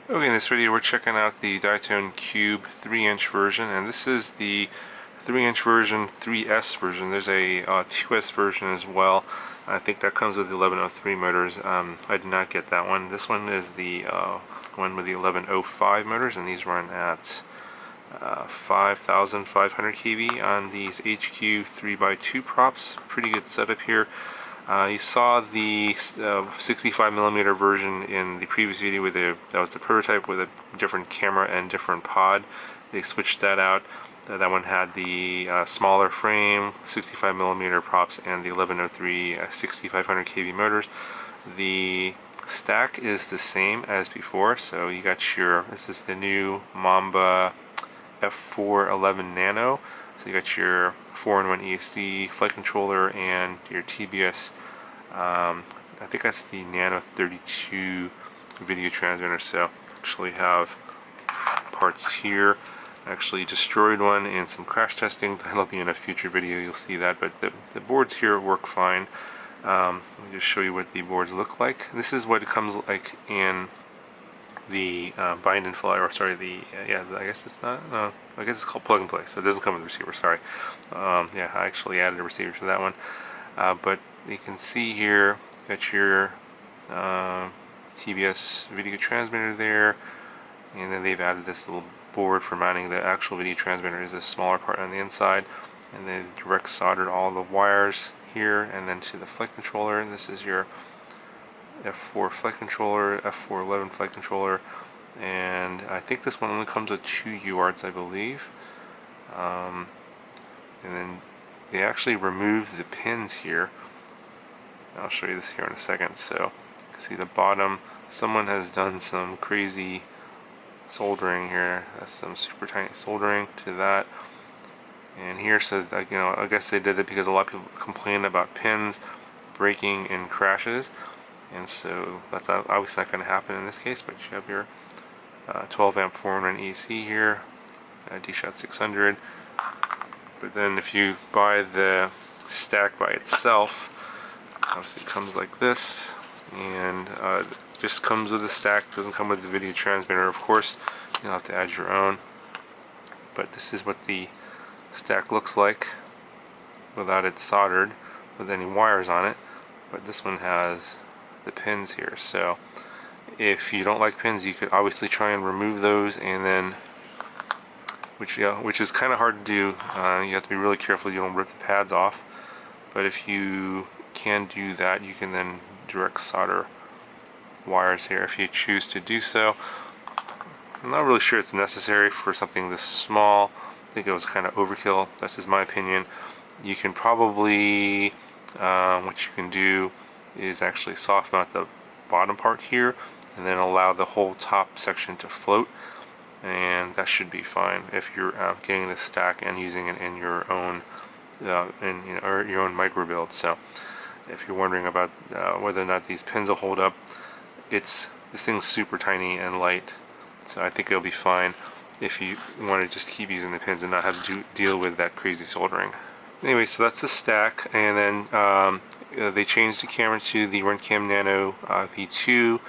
Okay, in this video we're checking out the Diatone Cube 3-inch version, and this is the 3-inch version, 3S version. There's a 2S version as well. I think that comes with the 1103 motors. I did not get that one. This one is the one with the 1105 motors, and these run at 5,500 kV on these HQ 3x2 props. Pretty good setup here. You saw the 65mm version in the previous video with that was the prototype with a different camera and different pod. They switched that out. That one had the smaller frame, 65mm props, and the 1103 6500 kV motors. The stack is the same as before, so you got this is the new Mamba F411 Nano. So you got your 4-in-1 ESD flight controller and your TBS. I think that's the Nano 32 video transmitter. So actually have parts here. I actually destroyed one in some crash testing. That'll be in a future video. You'll see that. But the boards here work fine. Let me just show you what the boards look like. This is what it comes like in the bind and fly, or sorry, I guess it's not, I guess it's called plug and play, so it doesn't come with a receiver, sorry. Yeah, I actually added a receiver to that one. But you can see here, got your TBS video transmitter there, and then they've added this little board for mounting the actual video transmitter. Is a smaller part on the inside, and they direct soldered all the wires here, and then to the flight controller. And this is your F4 flight controller, F411 flight controller, and I think this one only comes with 2 UARTs, I believe. And then they actually removed the pins here. I'll show you this here in a second. So you can see the bottom, someone has done some crazy soldering here. That's some super tiny soldering to that. And here says, like, you know, I guess they did it because a lot of people complain about pins breaking in crashes. And so that's obviously not going to happen in this case, but you have your 12 amp 4-in-1 AC here, D-Shot 600. But then if you buy the stack by itself, obviously it comes like this, and just comes with the stack, doesn't come with the video transmitter. Of course, you'll have to add your own. But this is what the stack looks like without it soldered, with any wires on it. But this one has the pins here, so if you don't like pins, you could obviously try and remove those, and then which is kind of hard to do. You have to be really careful you don't rip the pads off, but if you can do that, you can then direct solder wires here if you choose to do so. I'm not really sure it's necessary for something this small. I think it was kind of overkill. That's just my opinion. You can probably what you can do is actually soft mount the bottom part here, and then allow the whole top section to float, and that should be fine if you're getting the stack and using it in your own or your own micro build. So if you're wondering about whether or not these pins will hold up, this thing's super tiny and light, so I think it'll be fine if you want to just keep using the pins and not have to deal with that crazy soldering. Anyway, so that's the stack, and then they changed the camera to the Runcam Nano V2.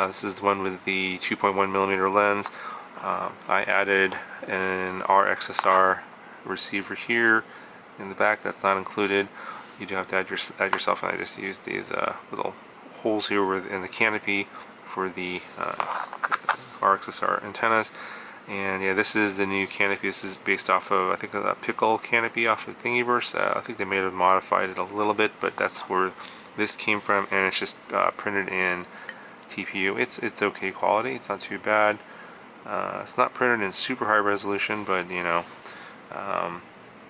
This is the one with the 2.1mm lens. I added an RXSR receiver here in the back. That's not included. You do have to add yourself, and I just used these little holes here in the canopy for the RXSR antennas. And yeah, this is the new canopy. This is based off of, I think, a Pickle canopy off of Thingiverse. I think they may have modified it a little bit, but that's where this came from, and it's just printed in TPU. It's okay quality. It's not too bad. It's not printed in super high resolution, but you know,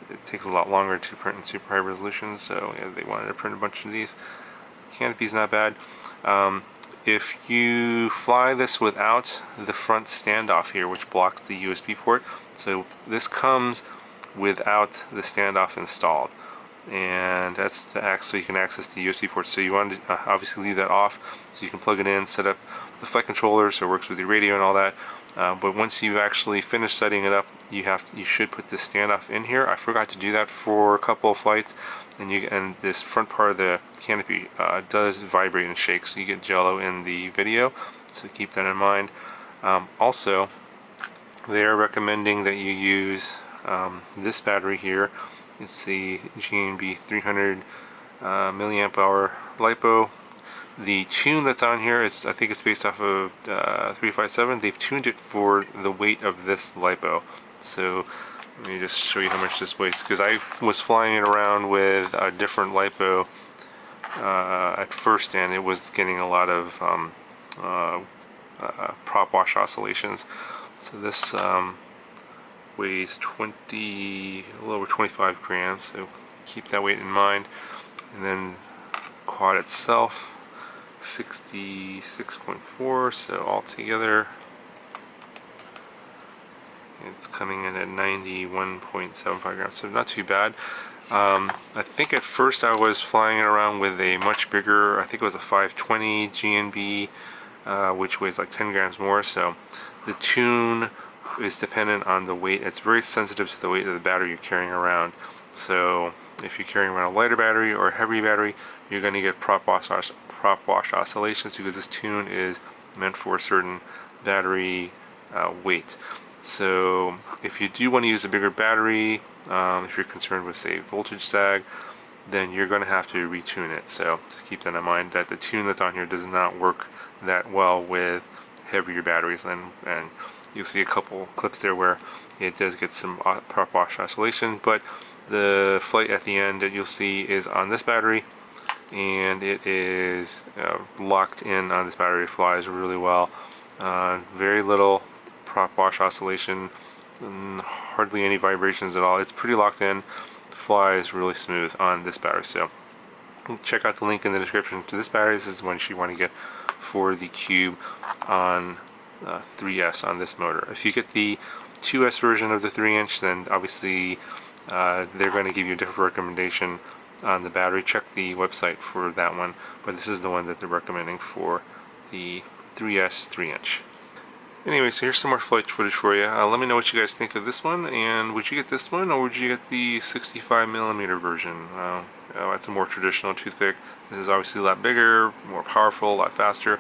it takes a lot longer to print in super high resolution. So yeah, they wanted to print a bunch of these. Canopy's not bad. If you fly this without the front standoff here, which blocks the USB port, so this comes without the standoff installed, and that's so you can access the USB port. So you want to obviously leave that off, so you can plug it in, set up the flight controller so it works with your radio and all that. But once you've actually finished setting it up, you should put this standoff in here. I forgot to do that for a couple of flights, and this front part of the canopy does vibrate and shake, so you get jello in the video, so keep that in mind. Also, they are recommending that you use this battery here. It's the GTB339 milliamp hour LiPo. The tune that's on here is, I think it's based off of 357. They've tuned it for the weight of this LiPo. So let me just show you how much this weighs, because I was flying it around with a different LiPo at first, and it was getting a lot of prop wash oscillations. So this weighs a little over 25 grams, so keep that weight in mind. And then quad itself, 66.4, so altogether it's coming in at 91.75 grams, so not too bad. I think at first I was flying it around with a much bigger, I think it was a 520 GNB, which weighs like 10 grams more, so the tune is dependent on the weight. It's very sensitive to the weight of the battery you're carrying around. So if you're carrying around a lighter battery or a heavy battery, you're going to get prop wash oscillations, because this tune is meant for a certain battery weight. So if you do want to use a bigger battery, if you're concerned with, say, voltage sag, then you're going to have to retune it. So just keep that in mind, that the tune that's on here does not work that well with heavier batteries, and you'll see a couple clips there where it does get some prop wash oscillation, but the flight at the end that you'll see is on this battery, and it is locked in on this battery. It flies really well. Very little prop wash oscillation, hardly any vibrations at all. It's pretty locked in, flies really smooth on this battery. So check out the link in the description to this battery. This is the one you want to get for the Cube on 3S on this motor. If you get the 2S version of the 3-inch, then obviously they're going to give you a different recommendation on the battery. Check the website for that one, but this is the one that they're recommending for the 3S 3-inch. Anyway, so here's some more flight footage for you. Let me know what you guys think of this one, and would you get this one, or would you get the 65mm version? That's a more traditional toothpick. This is obviously a lot bigger, more powerful, a lot faster.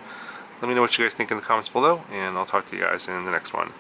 Let me know what you guys think in the comments below, and I'll talk to you guys in the next one.